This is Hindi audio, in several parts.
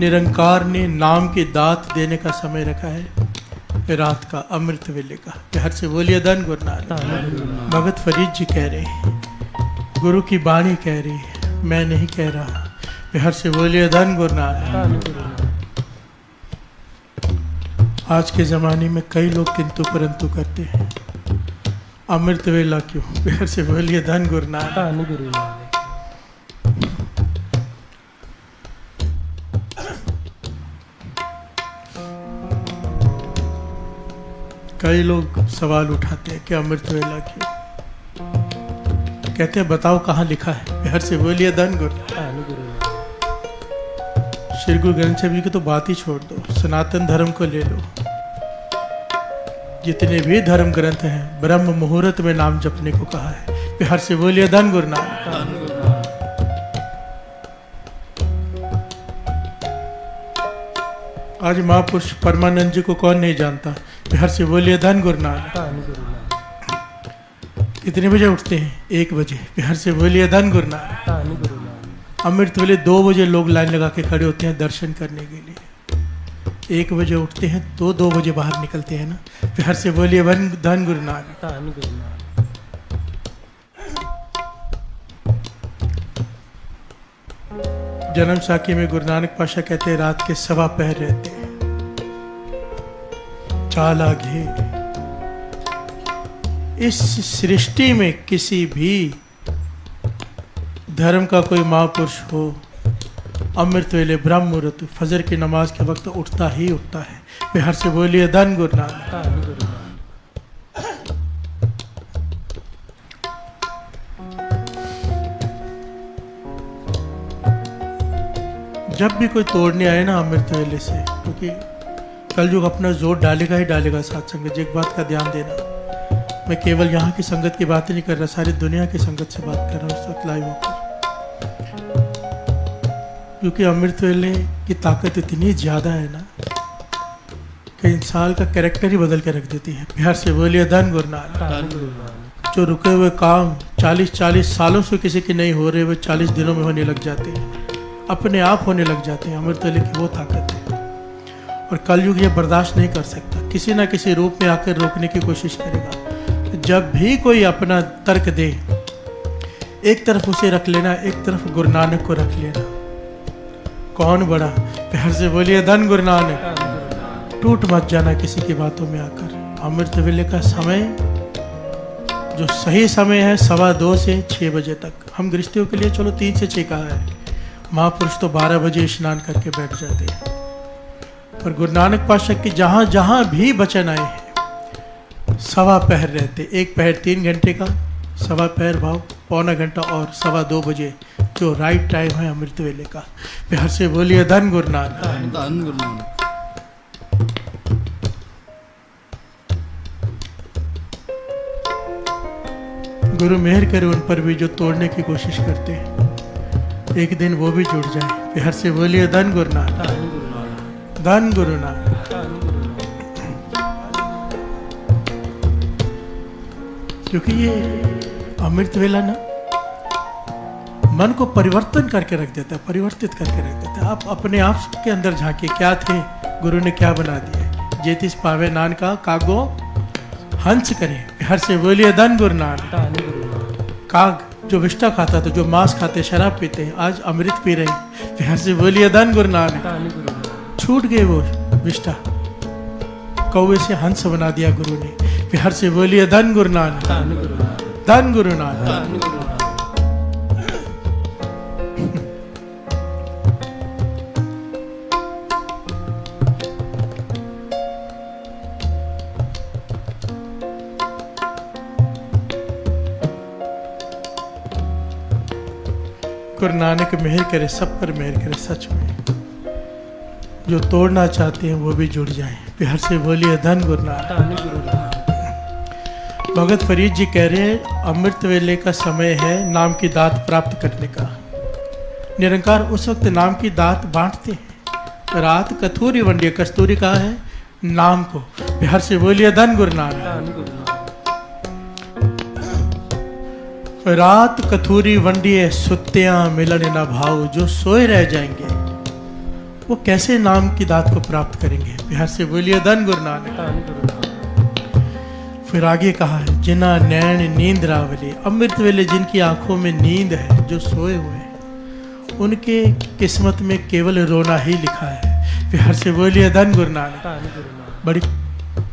निरंकार ने नाम की दात देने का समय रखा है रात का, अमृत वेले का। प्यार से बोलिए धन गुरु नानक। भगत फरीद जी कह रहे हैं, गुरु की बाणी कह रही है, मैं नहीं कह रहा। प्यार से बोलिए धन गुरु नानक। आज के ज़माने में कई लोग किंतु परंतु करते हैं, अमृत वेला क्यों? प्यार से बोलिए धन गुरु नानक। कई लोग सवाल उठाते हैं कि अमृत वेला क्यों? कहते हैं बताओ कहाँ लिखा है? प्यार से बोलिए धन गुरु। श्री गुरु ग्रंथ साहिब जी की तो बात ही छोड़ दो, सनातन धर्म को ले लो। जितने भी धर्म ग्रंथ हैं, ब्रह्म मुहूर्त में नाम जपने को कहा है। प्यार से बोलिए धन गुरु नानक। आज महापुरुष परमानंद जी को कौन नहीं जानता? प्यार से बोलिए धन गुरु नानक। कितने बजे उठते हैं? 1 बजे। प्यार से बोलिए धन गुरु नानक। अमृत वेले 2 बजे लोग लाइन लगा के खड़े होते हैं दर्शन करने के लिए। 1 बजे उठते हैं तो 2 बजे बाहर निकलते हैं ना। प्यार से बोलिए धन गुरु नानक। जन्म साखी में गुरु नानक पाशा कहते हैं रात के 1.15 पहर रहते हैं, चाला घे। इस सृष्टि में किसी भी धर्म का कोई महापुरुष हो, अमृत वेले ब्रह्म मुहूर्त फजर की नमाज के वक्त उठता ही उठता है। प्यार से बोलिए धन गुरु नानक। जब भी कोई तोड़ने आए ना अमृत वेले से, क्योंकि कलयुग अपना जोर डालेगा ही डालेगा साथ संगत। एक बात का ध्यान देना, मैं केवल यहाँ की संगत की बात नहीं कर रहा, सारी दुनिया की संगत से बात कर रहा हूँ इस वक्त लाइव होकर। क्योंकि अमृत वेले की ताकत इतनी ज़्यादा है ना कि इंसान का कैरेक्टर ही बदल के रख देती है। प्यार से बोलिए धन गुरु नानक। जो रुके हुए काम 40-40 सालों से किसी के नहीं हो रहे, वो 40 दिनों में होने लग जाते हैं, अपने आप होने लग जाते हैं। अमृत वेले की वो ताकत है। और कलयुग ये बर्दाश्त नहीं कर सकता, किसी ना किसी रूप में आकर रोकने की कोशिश करेगा। जब भी कोई अपना तर्क दे, एक तरफ उसे रख लेना, एक तरफ गुरु नानक को रख लेना। कौन बड़ा? प्यार से बोलिए धन गुरु नानक। टूट मत जाना किसी की बातों में आकर। अमृत वेले का समय जो सही समय है 2:15 से 6 बजे तक। हम गृहस्थियों के लिए चलो 3 से 6 कहा है, महापुरुष तो 12 बजे स्नान करके बैठ जाते हैं। पर गुरु नानक पातशाह की जहाँ जहाँ भी वचन आए हैं 1.15 पहर रहते। 1 पहर 3 घंटे का, 1.15 पहर भाव पौना घंटा, और 2:15 बजे जो राइट टाइम है अमृत वेले का। प्यार से बोलिए धन गुरु नानक। गुरु मेहर करे उन पर भी जो तोड़ने की कोशिश करते हैं, एक दिन वो भी जुड़ जाए। प्यार से बोलिए धन गुरु नानक। धन गुरु नानक। क्योंकि ये अमृत वेला ना मन को परिवर्तन करके रख देता है, परिवर्तित करके रख देता है। आप अपने आप के अंदर झांकिए, क्या थे, गुरु ने क्या बना दिया। जेतिस पावे नान का कागो हंस करे। प्यार से बोलिए धन गुरु नानक। काग जो विष्टा खाता था, जो मांस खाते, शराब पीते हैं, आज अमृत पी रहे हैं। प्यार से बोलिए धन गुरु नानक। छूट गए वो विष्टा, कौवे से हंस बना दिया गुरु ने। प्यार से बोलिए धन गुरु नानक। धन गुरु नानक। गुरु नानक मेहर करे, सब पर मेहर करे। सच में जो तोड़ना चाहते हैं वो भी जुड़ जाएं। प्यार से बोलिए धन गुरु नानक। भगत फरीद जी कह रहे हैं अमृत वेले का समय है नाम की दात प्राप्त करने का। निरंकार उस वक्त नाम की दात बांटते हैं। रात कथूरी वंडी, कस्तूरी कहा है नाम को। प्यार से बोलिए धन गुरु नानक। रात कथूरी वंडी है, सुत्तियां मिलन न भाव, जो सोए रह जाएंगे वो कैसे नाम की दात को प्राप्त करेंगे? बिहार से बोलिए धन गुरु नानक। फिर आगे कहा है, जिना नैन नींद रावले, अमृत वेले जिनकी आंखों में नींद है, जो सोए हुए हैं, उनके किस्मत में केवल रोना ही लिखा है। बिहार से बोलिए धन गुरु नानक। बड़ी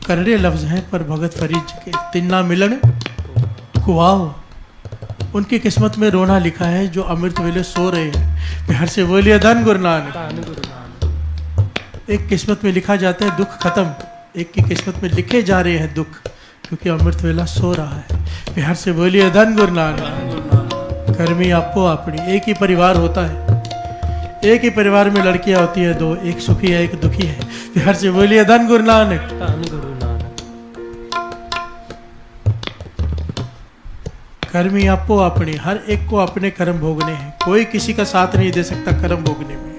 करड़े लफ्ज हैं पर भगत फरीद जी के, तिन्ना मिलन कुआओ, उनकी किस्मत में रोना लिखा है जो अमृत वेले सो रहे हैं। बिहार से बोलिए धन गुरु नानक। एक किस्मत में लिखा जाता है दुख खत्म, एक की किस्मत में लिखे जा रहे हैं दुख, क्योंकि अमृत वेला सो रहा है। बिहार से बोलिए धन गुरु नानक। कर्मी आपो अपनी, एक ही परिवार होता है, एक ही परिवार में लड़कियां होती है दो, एक सुखी है एक दुखी है। बिहार से बोलिए धन गुरु नानक। कर्मी आपो अपनी, हर एक को अपने कर्म भोगने हैं, कोई किसी का साथ नहीं दे सकता कर्म भोगने में,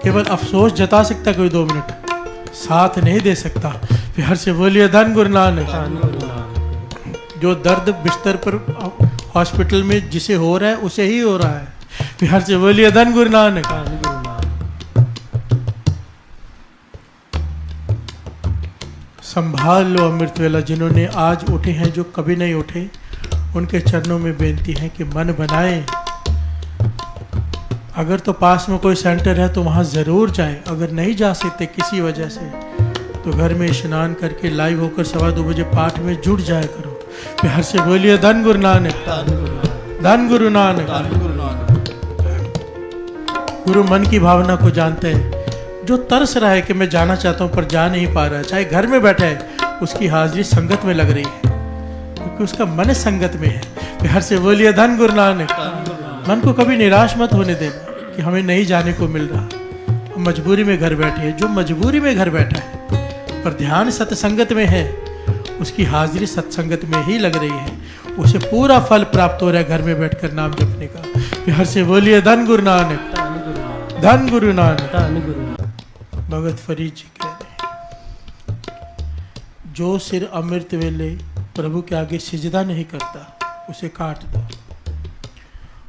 केवल अफसोस जता सकता कोई 2 मिनट, साथ नहीं दे सकता। बिहार से बोलिए धन गुरु नानक। जो दर्द बिस्तर पर हॉस्पिटल में जिसे हो रहा है उसे ही हो रहा है। बिहार से बोलिए धन गुरु नानक। संभाल लो अमृत वेला, जिन्होंने आज उठे हैं जो कभी नहीं उठे, उनके चरणों में बेनती है कि मन बनाए। अगर तो पास में कोई सेंटर है तो वहाँ ज़रूर जाए, अगर नहीं जा सकते किसी वजह से तो घर में स्नान करके लाइव होकर 2:15 बजे पाठ में जुड़ जाया करो। बिहार से बोलिए धन गुरु नानक। धन गुरु नानक। गुरु मन की भावना को जानते हैं, जो तरस रहा है कि मैं जाना चाहता हूँ पर जा नहीं पा रहा है, चाहे घर में बैठा है, उसकी हाजिरी संगत में लग रही है क्योंकि उसका मन संगत में है। बिहार से बोलिए धन गुरु नानक। मन को कभी निराश मत होने देना कि हमें नहीं जाने को मिल रहा, हम मजबूरी में घर बैठे हैं। जो मजबूरी में घर बैठा है पर ध्यान सत्संगत में है, उसकी हाजिरी सत्संगत में ही लग रही है, उसे पूरा फल प्राप्त हो रहा है घर में बैठकर नाम जपने का। बिहार से बोलिए धन गुरु नानक। धन गुरु नानक। भगत फरीद जी कह रहे हैं, जो सिर अमृत वेले प्रभु के आगे सिजदा नहीं करता उसे काट दो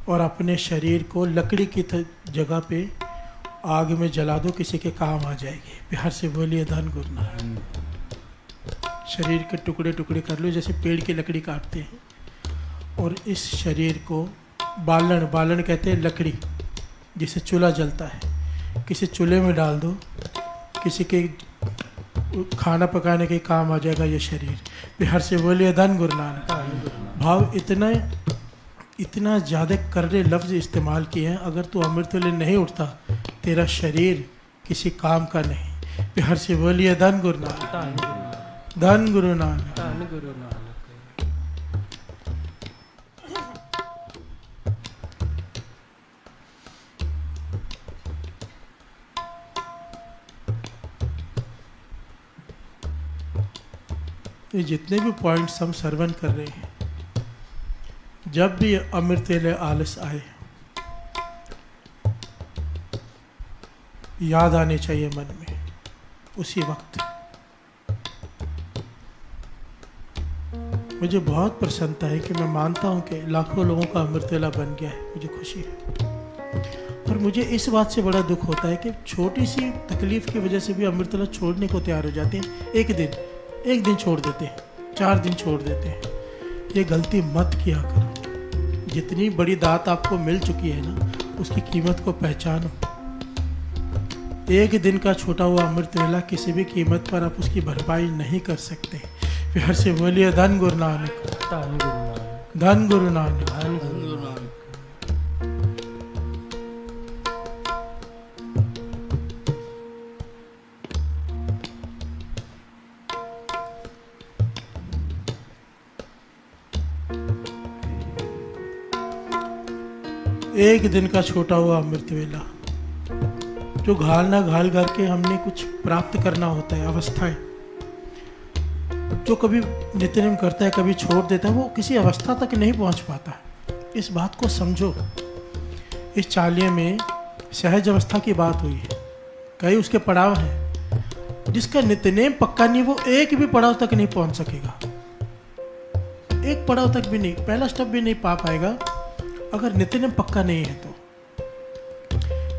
और अपने शरीर को लकड़ी की जगह पे आग में जला दो, किसी के काम आ जाएगी। बिहार से बोलिए धन गुरु नानक। शरीर के टुकड़े टुकड़े कर लो जैसे पेड़ की लकड़ी काटते हैं, और इस शरीर को बालन, बालन कहते हैं लकड़ी जिसे चूल्हा जलता है, किसी चूल्हे में डाल दो, किसी के खाना पकाने के काम आ जाएगा ये शरीर। बिहार से बोलिए धन गुरु नानक। भाव इतना ज़्यादा करड़े लफ्ज़ इस्तेमाल किए हैं, अगर तू अमृत वेले नहीं उठता तेरा शरीर किसी काम का नहीं। बिहार से बोलिए धन गुरु नानक। धन गुरु नानक। धन गुरु नानक। ये जितने भी पॉइंट्स हम सर्वन कर रहे हैं, जब भी अमृत वेले आलस आए याद आने चाहिए मन में उसी वक्त। मुझे बहुत प्रसन्नता है कि मैं मानता हूं कि लाखों लोगों का अमृत वेला बन गया है, मुझे खुशी है। पर मुझे इस बात से बड़ा दुख होता है कि छोटी सी तकलीफ की वजह से भी अमृत वेला छोड़ने को तैयार हो जाते हैं। एक दिन छोड़ देते हैं, 4 दिन छोड़ देते हैं। ये गलती मत किया करो। जितनी बड़ी दात आपको मिल चुकी है ना, उसकी कीमत को पहचानो। एक दिन का छोटा हुआ अमृत वेला किसी भी कीमत पर आप उसकी भरपाई नहीं कर सकते। फिर से बोलिए धन गुरु नानक। धन गुरु नानक। धन गुरु नानक। धन गुरु नानक। एक दिन का छोटा हुआ अमृत वेला, जो घाल ना घाल करके हमने कुछ प्राप्त करना होता है, अवस्थाएं जो कभी नित्यनेम करता है कभी छोड़ देता है, वो किसी अवस्था तक नहीं पहुंच पाता। इस बात को समझो। इस चालिये में सहज अवस्था की बात हुई है, कई उसके पड़ाव हैं। जिसका नित्यनेम पक्का नहीं, वो एक भी पड़ाव तक नहीं पहुंच सकेगा। एक पड़ाव तक भी नहीं, पहला स्टेप भी नहीं पा पाएगा अगर नित्यनेम पक्का नहीं है तो।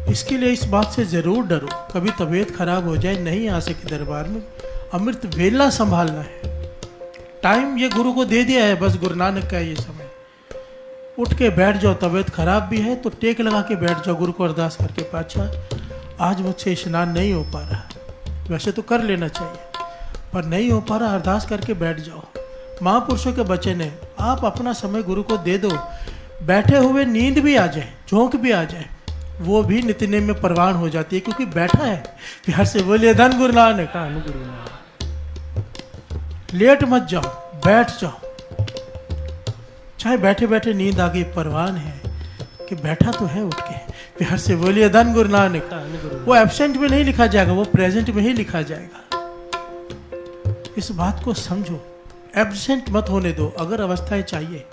इसके लिए इस बात से ज़रूर डरो, कभी तबीयत खराब हो जाए, नहीं आ सके दरबार में, अमृत वेला संभालना है। टाइम ये गुरु को दे दिया है, बस गुरु नानक का ये समय। उठ के बैठ जाओ, तबीयत खराब भी है तो टेक लगा के बैठ जाओ, गुरु को अरदास करके, पातशाह आज मुझसे स्नान नहीं हो पा रहा, वैसे तो कर लेना चाहिए पर नहीं हो पा रहा, अरदास करके बैठ जाओ। महापुरुषों के वचन है, आप अपना समय गुरु को दे दो, बैठे हुए नींद भी आ जाए, झोंक भी आ जाए, वो भी नितने में परवान हो जाती है, क्योंकि बैठा है। प्यार से बोलिए धन गुरु नानक। लेट मत जाओ, बैठ जाओ, चाहे बैठे बैठे नींद आ गई, परवान है कि बैठा तो है उठ के। प्यार से बोलिए धन गुरु नानक। वो एब्सेंट में नहीं लिखा जाएगा, वो प्रेजेंट में ही लिखा जाएगा। इस बात को समझो, एब्सेंट मत होने दो अगर अवस्थाएं चाहिए।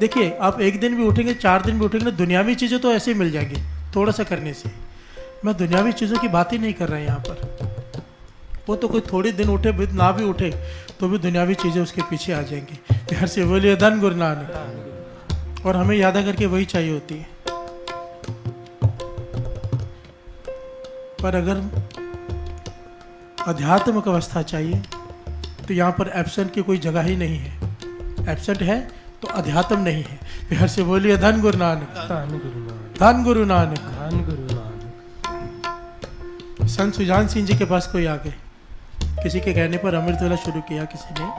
देखिए, आप एक दिन भी उठेंगे, 4 दिन भी उठेंगे ना, दुनियावी चीज़ें तो ऐसे ही मिल जाएंगी थोड़ा सा करने से। मैं दुनियावी चीज़ों की बात ही नहीं कर रहा यहाँ पर। वो तो कोई थोड़े दिन उठे ना भी उठे तो भी दुनियावी चीज़ें उसके पीछे आ जाएंगी। प्यार से बोलिए धन गुरु नानक। और हमें याद करके वही चाहिए होती है। पर अगर आध्यात्मिक अवस्था चाहिए तो यहाँ पर एब्सेंट की कोई जगह ही नहीं है। एब्सेंट है तो अध्यात्म नहीं है। प्यार से बोलिए धन गुरु नानक। धन गुरु नानक। धन गुरु नानक। संत सुजान सिंह जी के पास कोई आ गए, किसी के कहने पर अमृत वेला शुरू किया किसी ने,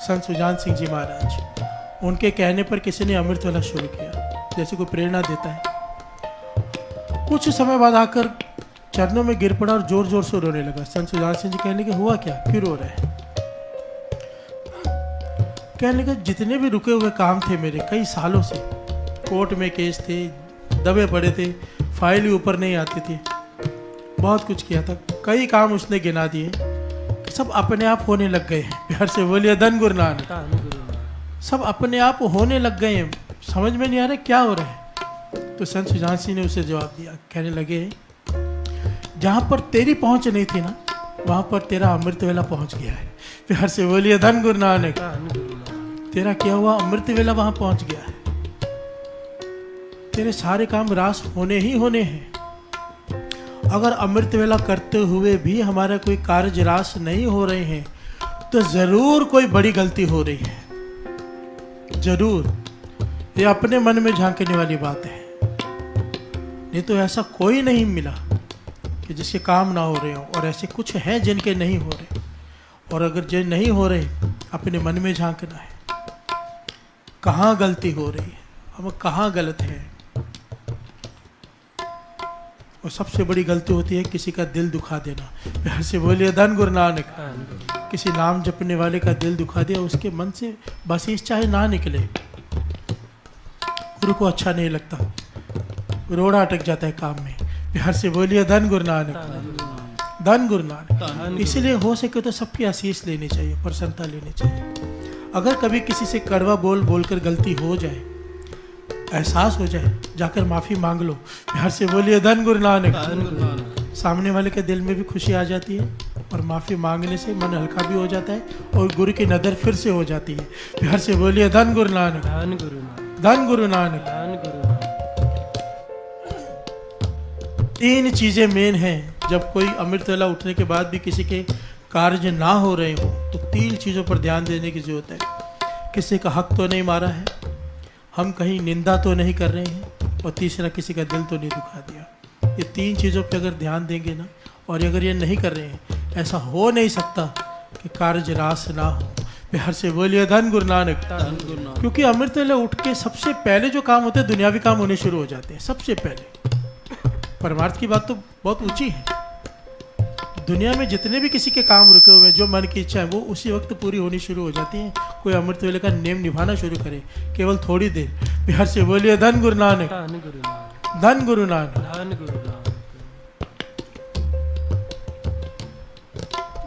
संत सुजान सिंह जी महाराज, उनके कहने पर किसी ने अमृत वेला शुरू किया, जैसे कोई प्रेरणा देता है। कुछ समय बाद आकर चरणों में गिर पड़ा और जोर जोर से रोने लगा। संत सुजान सिंह जी कहने लगे, हुआ क्या, क्यों रो रहे हैं? कहने लगे, जितने भी रुके हुए काम थे मेरे कई सालों से, कोर्ट में केस थे, दबे पड़े थे, फाइल ही ऊपर नहीं आती थी, बहुत कुछ किया था, कई काम उसने गिना दिए, सब अपने आप होने लग गए हैं। प्यार से बोलिए धन गुरु नानक। सब अपने आप होने लग गए हैं, समझ में नहीं आ रहा क्या हो रहा है। तो संत सुजान सिंह ने उसे जवाब दिया, कहने लगे, जहाँ पर तेरी पहुँच नहीं थी ना, वहाँ पर तेरा अमृत वेला पहुँच गया है। प्यार से बोलिए धन गुरु नानक। तेरा क्या हुआ, अमृत वेला वहाँ पहुँच गया है। तेरे सारे काम रास होने ही होने हैं। अगर अमृत वेला करते हुए भी हमारा कोई कार्य रास नहीं हो रहे हैं तो जरूर कोई बड़ी गलती हो रही है, जरूर। ये अपने मन में झांकने वाली बात है। नहीं तो ऐसा कोई नहीं मिला कि जिसके काम ना हो रहे हो, और ऐसे कुछ हैं जिनके नहीं हो रहे। और अगर जिन नहीं हो रहे, अपने मन में झांकना है, कहाँ गलती हो रही है, हम कहाँ गलत हैं। और सबसे बड़ी गलती होती है किसी का दिल दुखा देना। प्यार से बोलिए धन गुरु नानक। किसी नाम जपने वाले का दिल दुखा दिया, उसके मन से बसीस चाहे ना निकले, गुरु को अच्छा नहीं लगता, रोड़ा अटक जाता है काम में। प्यार से बोलिए धन गुरु नानक। धन गुरु नानक। इसीलिए हो सके तो सबकी आशीष लेनी चाहिए, प्रसन्नता लेनी चाहिए। अगर कभी किसी से कड़वा बोल बोलकर गलती हो जाए, एहसास हो जाए, जाकर माफी मांग लो। प्यार से बोलिए धन गुरु नानक। सामने वाले के दिल में भी खुशी आ जाती है, और माफी मांगने से मन हल्का भी हो जाता है, और गुरु की नजर फिर से हो जाती है। प्यार से बोलिए धन गुरु नानक। धन गुरु नानक। धन गुरु नानक। धन गुरु नानक। 3 चीजें मेन हैं। जब कोई अमृत वेला उठने के बाद भी किसी के कार्य ना हो रहे हो तो 3 चीजों पर ध्यान देने की जरूरत है। किसी का हक तो नहीं मारा है, हम कहीं निंदा तो नहीं कर रहे हैं, और तीसरा किसी का दिल तो नहीं दुखा दिया। ये 3 चीज़ों पे अगर ध्यान देंगे ना, और अगर ये नहीं कर रहे हैं, ऐसा हो नहीं सकता कि कार्य रास ना हो। प्यार से बोलिए धन गुरु नानक। क्योंकि अमृत वेला उठ के सबसे पहले जो काम होते हैं, दुनियावी काम होने शुरू हो जाते हैं सबसे पहले। परमार्थ की बात तो बहुत ऊंची है। दुनिया में जितने भी किसी के काम रुके हुए हैं, जो मन की इच्छा है, वो उसी वक्त पूरी होनी शुरू हो जाती है। कोई अमृत वेले का नेम निभाना शुरू करे, केवल थोड़ी देर। प्यार से बोलिए धन गुरु नानक। धन गुरु नानक।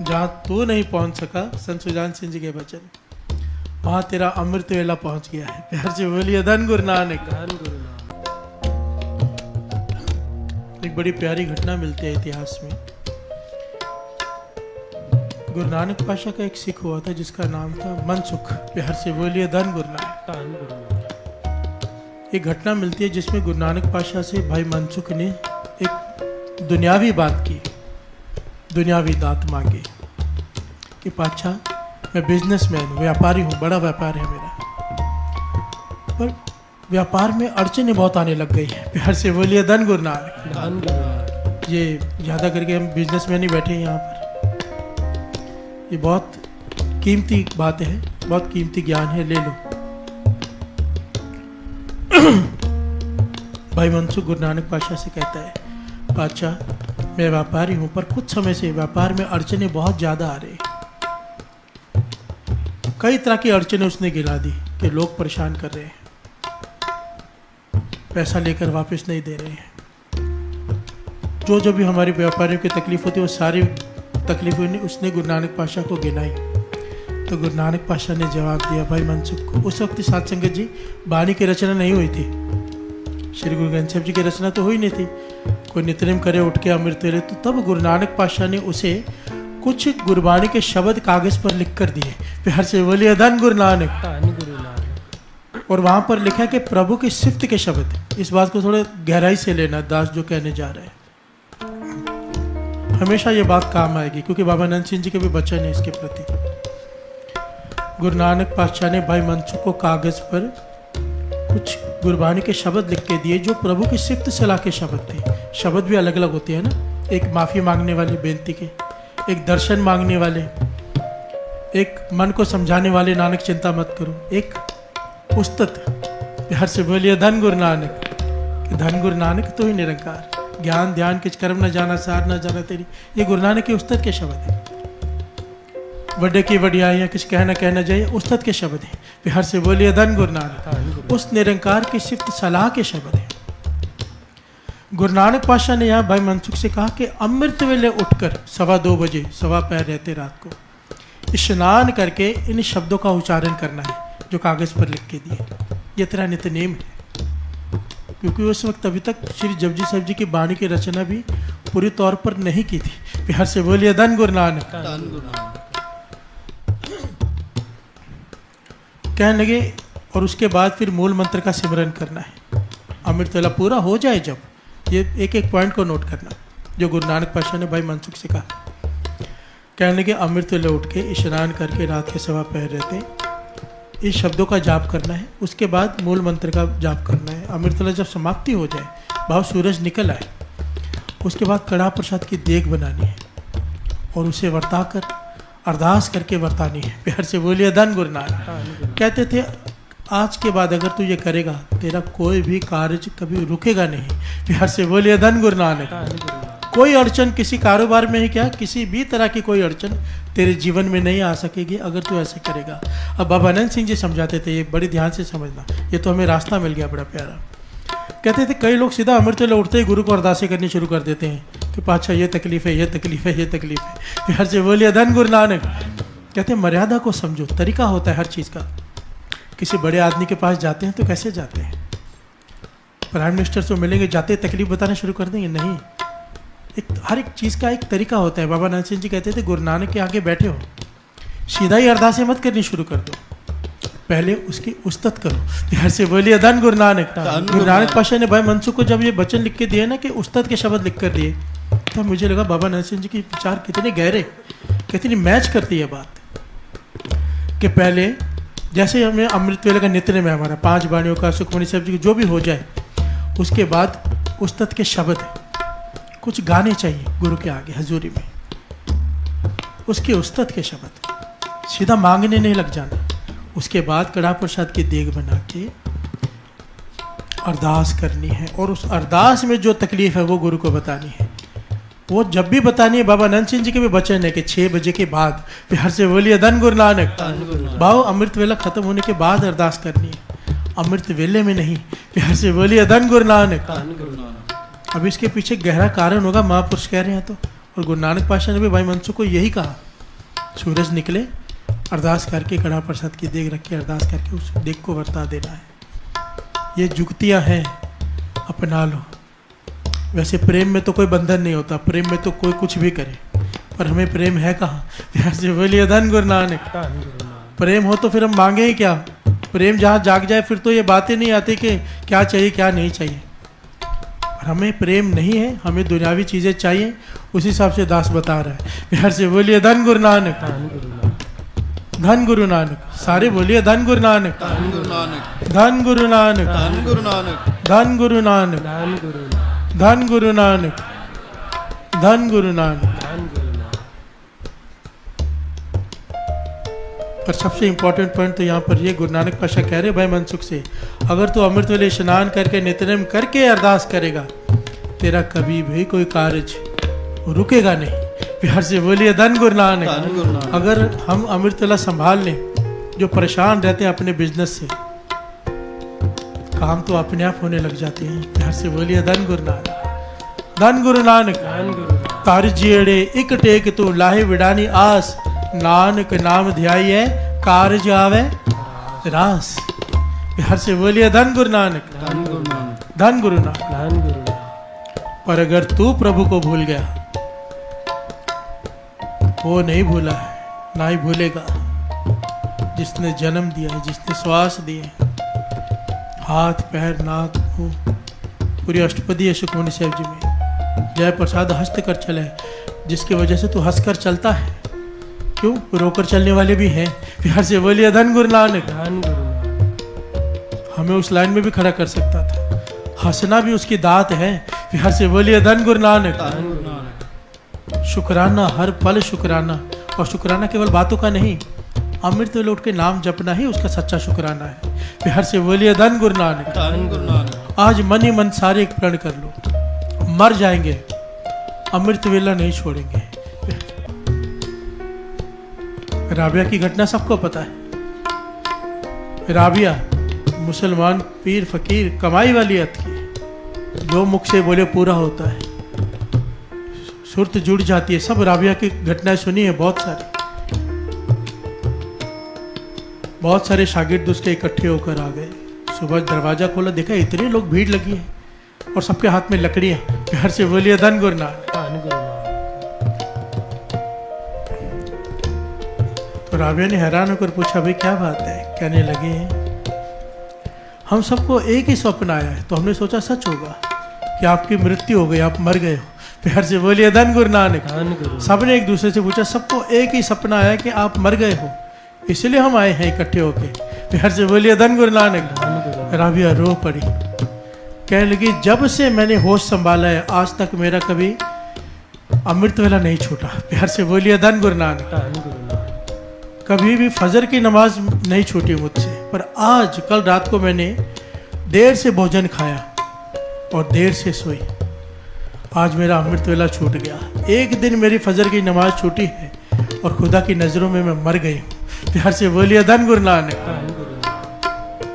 जहाँ तू नहीं पहुंच सका, संत सुजान सिंह जी के वचन, वहां तेरा अमृत वेला पहुंच गया है। प्यार से बोलिए धन गुरु नानक। एक बड़ी प्यारी घटना मिलती है इतिहास में। गुरु नानक पाशा का एक सिख हुआ था जिसका नाम था मनसुख। प्यार से बोलिए धन गुरु नानक। एक घटना मिलती है जिसमें गुरु नानक पाशा से भाई मनसुख ने एक दुनियावी बात की, दुनियावी दात मांगे कि पातशाह मैं बिजनेसमैन हूँ, व्यापारी हूँ, बड़ा व्यापार है मेरा, पर व्यापार में अड़चनें बहुत आने लग गई हैं। प्यार से बोलिए धन गुरु नानक। ये ज़्यादा करके हम बिजनेसमैन ही बैठे हैं यहाँ पर। ये बहुत कीमती बात है, बहुत कीमती ज्ञान है, ले लो। भाई मनसुख गुरु नानक पातशाह से कहता है, पातशाह मैं व्यापारी हूँ, पर कुछ समय से व्यापार में अड़चनें बहुत ज़्यादा आ रही। कई तरह की अड़चनें उसने गिरा दी कि लोग परेशान कर रहे हैं, पैसा लेकर वापस नहीं दे रहे हैं। जो भी हमारे व्यापारियों की तकलीफ होती है, वो सारी तकलीफें उसने गुरु नानक पातशाह को गिनाई। तो गुरु नानक पातशाह ने जवाब दिया भाई मनसुख को। उस वक्त साध संगत जी बानी की रचना नहीं हुई थी, श्री गुरु ग्रंथ साहिब जी की रचना तो हुई नहीं थी। कोई नित्यनेम करे उठ के अमृत वेले, तो तब गुरु नानक पातशाह ने उसे कुछ गुरबाणी के शब्द कागज पर लिख कर दिए। प्यार से बोलिए धन गुरु नानक। और वहां पर लिखा कि प्रभु की सिफ्त के शब्द। इस बात को थोड़ा गहराई से लेना, दास जो कहने जा रहे हैं हमेशा ये बात काम आएगी, क्योंकि बाबा नंद सिंह जी के भी वचन है इसके प्रति। गुरु नानक पातशाह ने भाई मनसुख को कागज पर कुछ गुरबाणी के शब्द लिख के दिए, जो प्रभु की सिफ्त सलाह के शब्द थे। शब्द भी अलग अलग होते हैं ना, एक माफी मांगने वाले बेनती के, एक दर्शन मांगने वाले, एक मन को समझाने वाले नानक चिंता मत करो, एक उस्तत। प्यार से बोलिए धन गुरु नानक। कि धन गुरु नानक तो ही निरंकार, ज्ञान ध्यान किच कर्म न जाना, सार न जाना तेरी, ये गुरु नानक के उस्तत के शब्द है। बड़े की वडियाइयाँ किस कहना जाइए, उस्तत के शब्द है। प्यार से बोलिए धन गुरु नानक। उस निरंकार की सिफ्त सलाह के शब्द है। गुरु नानक पातशाह ने यहाँ भाई मनसुख से कहा कि अमृत वेले उठकर 2:15 बजे, सवा पैर रहते रात को, स्नान करके इन शब्दों का उच्चारण करना है जो कागज पर लिख के दिए। ये तेरा नित्य नेम है, क्योंकि उस वक्त अभी तक श्री जपजी साहिब जी की बाणी की रचना भी पूरी तौर पर नहीं की थी। प्यार से बोलिए धन गुरु नानक। कहने लगे, और उसके बाद फिर मूल मंत्र का सिमरन करना है। अमृत वेला पूरा हो जाए जब, ये एक एक पॉइंट को नोट करना जो गुरु नानक पातशाह ने भाई मनसुख से कहा। कहने लगे अमृत वेले उठ के स्नान करके रात के 2:15 रहते इस शब्दों का जाप करना है। उसके बाद मूल मंत्र का जाप करना है। अमृत वेला जब समाप्ति हो जाए, भाव सूरज निकल आए, उसके बाद कड़ा प्रसाद की देग बनानी है और उसे वर्ता कर अरदास करके वर्तानी है। प्यार से बोलिए धन गुरु नानक। कहते थे आज के बाद अगर तू ये करेगा, तेरा कोई भी कार्य कभी रुकेगा नहीं। प्यार से बोलिए धन गुरु नानक। कोई अड़चन किसी कारोबार में ही क्या, किसी भी तरह की कोई अड़चन तेरे जीवन में नहीं आ सकेगी अगर तू ऐसे करेगा। अब बाबा अनंत सिंह जी समझाते थे, ये बड़ी ध्यान से समझना, ये तो हमें रास्ता मिल गया बड़ा प्यारा। कहते थे कई लोग सीधा अमृत वेले उठते ही गुरु को अरदासें करनी शुरू कर देते हैं कि पातशाह ये तकलीफ है, ये तकलीफ है, ये तकलीफ है। प्यार से बोलिए धन गुरु नानक। कहते मर्यादा को समझो, तरीका होता है हर चीज़ का। किसी बड़े आदमी के पास जाते हैं तो कैसे जाते हैं? प्राइम मिनिस्टर से मिलेंगे, जाते तकलीफ बताना शुरू कर देंगे? नहीं, हर एक चीज़ का एक तरीका होता है। बाबा नानक सिंह जी कहते थे गुरु नानक के आगे बैठे हो, सीधा ही अरदासें मत करनी शुरू कर दो, पहले उसकी उस्तत करो। प्यार से बोलिए धन गुरु नानक। गुरु नानक पातशाह ने भाई मनसुख को जब ये वचन लिख के दिए ना कि उस्तत के शब्द लिख कर दिए, तो मुझे लगा बाबा नानक सिंह जी के विचार कितने गहरे, कितनी मैच करती है बात। कि पहले जैसे हमें अमृत वेले का नित्य में हमारा 5 बाणियों का, सुखमणि साहब जी जो भी हो जाए, उसके बाद उस्तत के शब्द कुछ गाने चाहिए गुरु के आगे हजूरी में, उसके उस्तत के शब्द, सीधा मांगने नहीं लग जाना। उसके बाद कड़ा प्रसाद की देग बना के अरदास करनी है, और उस अरदास में जो तकलीफ है वो गुरु को बतानी है। वो जब भी बतानी है, बाबा नंद सिंह जी के भी वचन है कि 6 बजे के बाद, प्यार से बोलिए धन गुरु नानक। भाव अमृत वेला खत्म होने के बाद अरदास करनी है, अमृत वेले में नहीं। प्यार से बोलिए धन गुरु नानक। अब इसके पीछे गहरा कारण होगा, महापुरुष कह रहे हैं तो। और गुरु नानक पातशाह ने भी भाई मनसुख को यही कहा, सूरज निकले अरदास करके कड़ा प्रसाद की देग रख के अरदास करके उस देग को वर्ता देना है। ये जुगतियाँ हैं, अपना लो। वैसे प्रेम में तो कोई बंधन नहीं होता, प्रेम में तो कोई कुछ भी करे, पर हमें प्रेम है कहाँ? प्यार से बोलिए धन गुरु नानक। प्रेम हो तो फिर हम मांगे ही क्या? प्रेम जहाँ जाग जाए फिर तो ये बातें नहीं आती कि क्या चाहिए क्या नहीं चाहिए। और हमें प्रेम नहीं है, हमें दुनियावी चीज़ें चाहिए, उस हिसाब से दास बता रहा है। प्यार से बोलिए धन गुरु नानक, धन गुरु नानक। सारे बोलिए धन गुरु नानक, धन गुरु नानक, धन गुरु नानक, धन गुरु नानक, धन गुरु नानक, धन गुरु नानक, धन गुरु नानक। पर सबसे इंपॉर्टेंट पॉइंट तो यहाँ पर ये गुरु नानक पाशा कह रहे भाई मनसुख से, अगर तू अमृत वेले स्नान करके नित्यनेम करके अरदास करेगा, तेरा कभी भी कोई कार्य रुकेगा नहीं। प्यार से बोलिए धन गुरु नानक। धन गुरु नानक। अगर हम अमृत वेला संभाल लें, जो परेशान रहते हैं अपने बिजनेस से, काम तो अपने आप होने लग जाते हैं। प्यार से बोलिए धन गुरु नानक, धन गुरु नानक। तार जेड़े एक टेक तू लाहे विडानी आस, नानक नाम ध्याये कारज आवे रास। प्यार से बोलिए धन गुरु नानक, धन गुरु नानक, धन गुरु नानक। पर अगर तू प्रभु को भूल गया, वो नहीं भूला है, ना ही भूलेगा। जिसने जन्म दिया है, जिसने श्वास दिए, हाथ पैर नाक मुंह, पूरी अष्टपदी है सुखमणि साहब जी में, जय प्रसाद हस्त कर चले, जिसकी वजह से तू हंस कर चलता है। क्यों? रोकर चलने वाले भी हैं। प्यार से बोलिए धन गुरु नानक। हमें उस लाइन में भी खड़ा कर सकता था, हंसना भी उसकी दात है। प्यार से बोलिए धन गुरु नानक। धन गुरु नानक। शुक्राना, हर पल शुक्राना, और शुक्राना केवल बातों का नहीं, अमृत वेले उठ के नाम जपना ही उसका सच्चा शुक्राना है। प्यार से बोलिए धन गुरु नानक। धन गुरु नानक। आज मन ही मन सारे एक प्रण कर लो, मर जाएंगे अमृत वेला नहीं छोड़ेंगे। राबिया की घटना सबको पता है। राबिया मुसलमान पीर फकीर कमाई वाली अत की, जो मुख से बोले पूरा होता है, सुरत जुड़ जाती है। सब राबिया की घटनाएं सुनी है, बहुत सारे शागिर्द उसके इकट्ठे होकर आ गए। सुबह दरवाजा खोला, देखा इतने लोग, भीड़ लगी है और सबके हाथ में लकड़ियां। प्यार से बोलिए धन गुरु नानक। तो राबिया ने हैरान होकर पूछा, भाई क्या बात है? कहने लगे, हम सबको एक ही स्वप्न आया है, तो हमने सोचा सच होगा कि आपकी मृत्यु हो गई, आप मर गए हो। प्यार से बोलिए धन गुरु नानक। सबने एक दूसरे से पूछा, सबको एक ही सपना आया कि आप मर गए हो, इसलिए हम आए हैं इकट्ठे होके। प्यार से बोलिए धन गुरु नानक। राबिया रो पड़ी, कहने लगी, जब से मैंने होश संभाला है, आज तक मेरा कभी अमृत वेला नहीं छूटा। प्यार से बोलिए धन गुरु नानक। कभी भी फजर की नमाज नहीं छूटी मुझसे, पर आज कल रात को मैंने देर से भोजन खाया और देर से सोई, आज मेरा अमृत वेला छूट गया। एक दिन मेरी फजर की नमाज छूटी है और खुदा की नज़रों में मैं मर गई हूँ। प्यार से बोलिए धन गुरु नानक।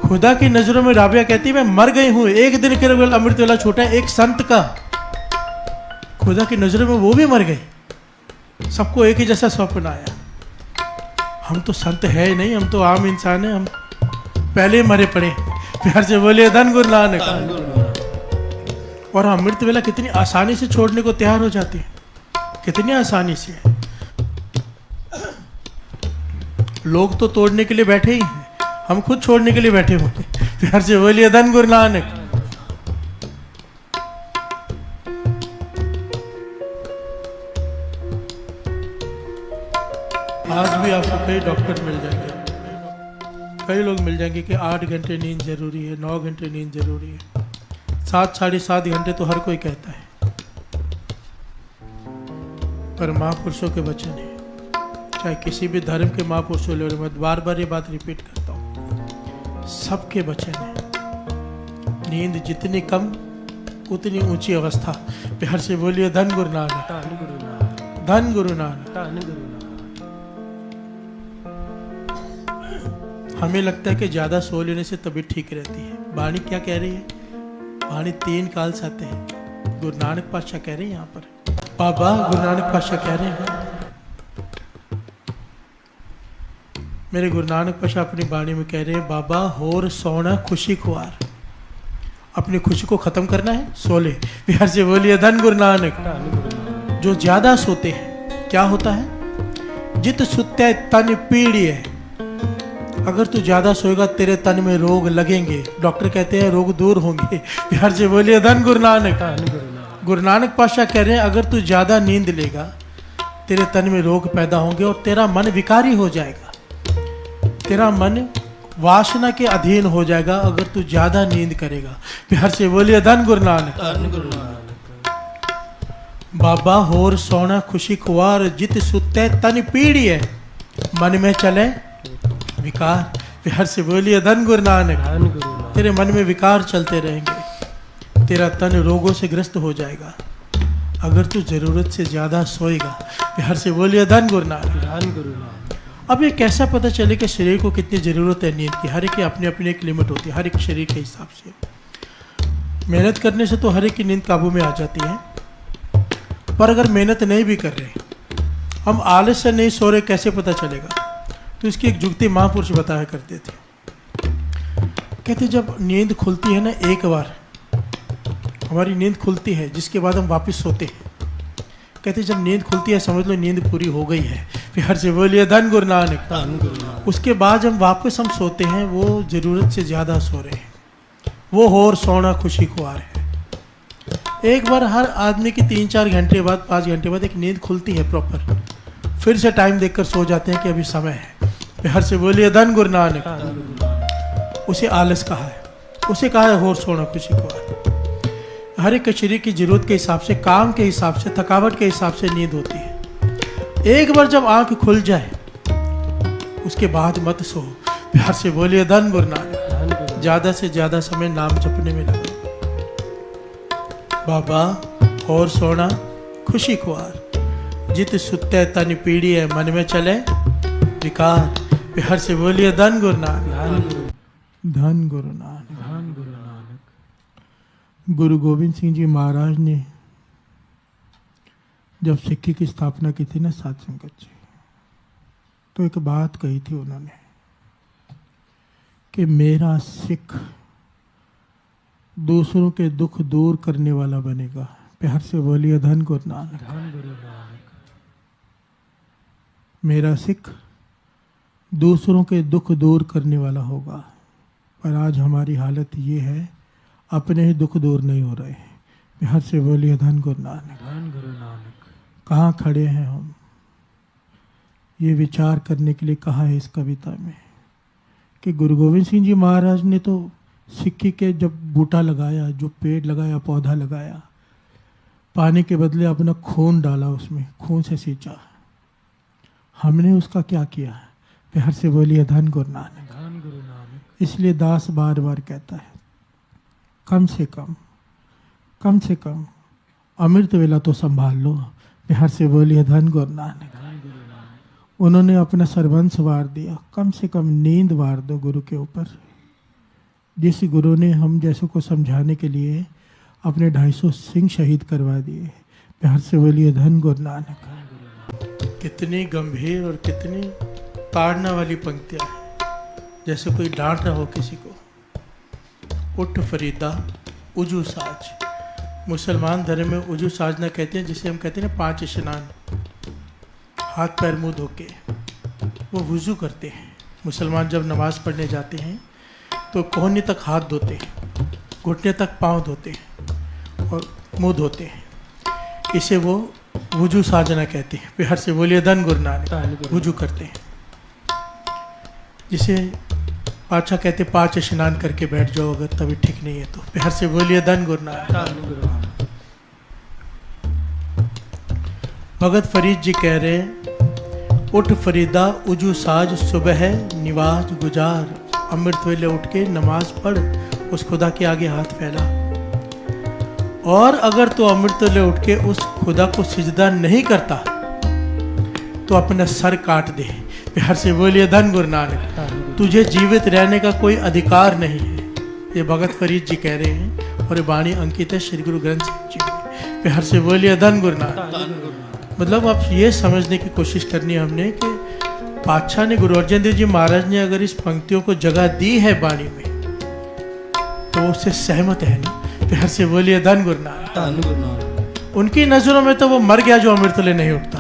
खुदा की नज़रों में राबिया कहती है, मैं मर गई हूँ, एक दिन केवल अमृत वेला छूटा है। एक संत का खुदा की नज़रों में वो भी मर गए। सबको एक ही जैसा स्वप्न आया। हम तो संत है नहीं, हम तो आम इंसान हैं, हम पहले मरे पड़े। प्यार से बोलिए धन गुरु नानक। और अमृत वेला कितनी आसानी से छोड़ने को तैयार हो जाती है, कितनी आसानी से। लोग तो तोड़ने के लिए बैठे ही हैं, हम खुद छोड़ने के लिए बैठे हुए हैं। प्यार से बोलिए धन गुरु नानक। आज भी आपको कई डॉक्टर मिल जाएंगे, कई लोग मिल जाएंगे कि 8 घंटे नींद जरूरी है, 9 घंटे नींद जरूरी है, 7 साढ़े 7 घंटे तो हर कोई कहता है। पर महापुरुषों के वचन है, चाहे किसी भी धर्म के महापुरुषों ले, मैं बार बार ये बात रिपीट करता हूँ, सबके वचन है, नींद जितनी कम उतनी ऊंची अवस्था। प्यार से बोलिए धन गुरु नानक। धन गुरु नानक। हमें लगता है कि ज़्यादा सो लेने से तबीयत ठीक रहती है। वाणी क्या कह रही है? वाणी 3 काल से आते हैं। गुरु नानक पातशाह कह रहे हैं यहाँ पर, बाबा गुरु नानक पातशाह कह रहे हैं, मेरे गुरु नानक पातशाह अपनी वाणी में कह रहे हैं, बाबा होर सोना खुशी खुआर। अपनी खुशी को खत्म करना है, सो ले। प्यार से बोलिए धन गुरु नानक। जो ज्यादा सोते हैं क्या होता है? जित सुत्या तन पीड़िए अगर तू ज्यादा सोएगा तेरे तन में रोग लगेंगे, डॉक्टर कहते हैं रोग दूर होंगे। प्यार से बोलिए धन गुरु नानक। गुरु नानक पातशाह कह रहे हैं अगर तू ज्यादा नींद लेगा तेरे तन में रोग पैदा होंगे और तेरा मन विकारी हो जाएगा, तेरा मन वासना के अधीन हो जाएगा अगर तू ज्यादा नींद करेगा। प्यार से बोलिए धन गुरु नानक। धन गुरु नानक। बाबा होर सोना खुशी खुआर जित सुते तन पीड़ी है, मन में चले विकार। प्यार से बोलिए धन गुरु नानक। तेरे मन में विकार चलते रहेंगे, तेरा तन रोगों से ग्रस्त हो जाएगा अगर तू जरूरत से ज्यादा सोएगा। प्यार से बोलिए धन गुरु नानक। धन गुरु नानक। अब ये कैसा पता चले कि शरीर को कितनी जरूरत है नींद की? हर एक की अपनी अपनी एक लिमिट होती है, हर एक शरीर के हिसाब से। मेहनत करने से तो हर एक की नींद काबू में आ जाती है, पर अगर मेहनत नहीं भी कर रहे, हम आलस से नहीं सो रहे, कैसे पता चलेगा? तो इसकी एक जुगती महापुरुष बताया करते थे। कहते जब नींद खुलती है ना, एक बार हमारी नींद खुलती है जिसके बाद हम वापस सोते हैं, कहते जब नींद खुलती है समझ लो नींद पूरी हो गई है। प्यार से बोलिए धन गुरु नानक। धन गुरु नानक। उसके बाद जब वापस हम सोते हैं वो जरूरत से ज़्यादा सो रहे हैं, वो होर सोना खुशी खुआर है। एक बार हर आदमी की 3-4 घंटे बाद 5 घंटे बाद एक नींद खुलती है प्रॉपर, फिर से टाइम देखकर सो जाते हैं कि अभी समय है। प्यार से बोलिए धन गुरु नानक। उसे आलस कहा है, उसे कहा है होर सोना खुशी खुआर। हर एक शरीर की जरूरत के हिसाब से, काम के हिसाब से, थकावट के हिसाब से नींद होती है। एक बार जब आंख खुल जाए उसके बाद मत सो। प्यार से बोलिए धन गुरु नानक। ज्यादा से ज्यादा समय नाम जपने में लगा। बाबा और सोना खुशी खुआर जित सुते तन पीड़ी है, मन में चले विकार। प्यार से बोलिए धन गुरु नानक। धन गुरु नानक। धन गुरु नानक। गुरु गोविंद सिंह जी महाराज ने जब सिक्की की स्थापना की थी ना साध संगत जी, तो एक बात कही थी उन्होंने कि मेरा सिख दूसरों के दुख दूर करने वाला बनेगा। प्यार से बोलिए धन गुरु नानक। धन गुरु नानक। मेरा सिख दूसरों के दुख दूर करने वाला होगा। पर आज हमारी हालत ये है, अपने ही दुख दूर नहीं हो रहे हैं। प्यार से बोलिए धन गुरु नानक। धन गुरु नानक। कहाँ खड़े हैं हम? ये विचार करने के लिए कहा है इस कविता में कि गुरु गोविंद सिंह जी महाराज ने तो सिक्की के जब बूटा लगाया, जो पेड़ लगाया, पौधा लगाया, पानी के बदले अपना खून डाला, उसमें खून से सींचा। हमने उसका क्या किया? प्यार से बोलिए धन गुरु नानक। धन गुरु नानक। इसलिए दास बार बार कहता है कम से कम अमृत वेला तो संभाल लो। प्यार से बोलिए धन गुरु नानक। उन्होंने अपना सर्वंस वार दिया, कम से कम नींद वार दो गुरु के ऊपर। जिस गुरु ने हम जैसों को समझाने के लिए अपने 250 सिंह शहीद करवा दिए। प्यार से बोलिए धन गुरु नानक। कितनी गंभीर और कितनी ताड़ना वाली पंक्तियाँ हैं, जैसे कोई डांट रहा हो किसी को। उठ फरीदा उजू साज। मुसलमान धर्म में उजू साजना कहते हैं, जिसे हम कहते हैं 5 स्नान, हाथ पैर मुंह धो के वो वुजू करते हैं। मुसलमान जब नमाज पढ़ने जाते हैं तो कोहनी तक हाथ धोते हैं, घुटने तक पाँव धोते हैं और मुंह धोते हैं। इसे वो वुजू साजना कहते हैं। प्यार से बोलिए धन गुरु नानक। वुजू करते हैं, जिसे पातशाह कहते 5 स्नान करके बैठ जाओ अगर तभी ठीक नहीं है तो। प्यार से बोलिए धन गुरु नानक। भगत फरीद जी कह रहे हैं उठ फरीदा उजू साज, सुबह निवाज गुजार। अमृत वेले उठ के नमाज पढ़, उस खुदा के आगे हाथ फैला। और अगर तो अमृत वेले उठ के उस खुदा को सिजदा नहीं करता तो अपना सर काट दे। प्यार से बोलिए धन गुरु नानक। तुझे जीवित रहने का कोई अधिकार नहीं है। ये भगत फरीद जी कह रहे हैं और ये वाणी अंकित है श्री गुरु ग्रंथ साहिब जी में। प्यार से बोलिए धन गुरु नानक। मतलब आप ये समझने की कोशिश करनी है हमने कि पातशाह ने, गुरु अर्जन देव जी महाराज ने अगर इस पंक्तियों को जगह दी है वाणी में तो वो उससे सहमत है ना। प्यार से बोलिए धन गुरु नानक। उनकी नजरों में तो वो मर गया जो अमृत ले नहीं उठता।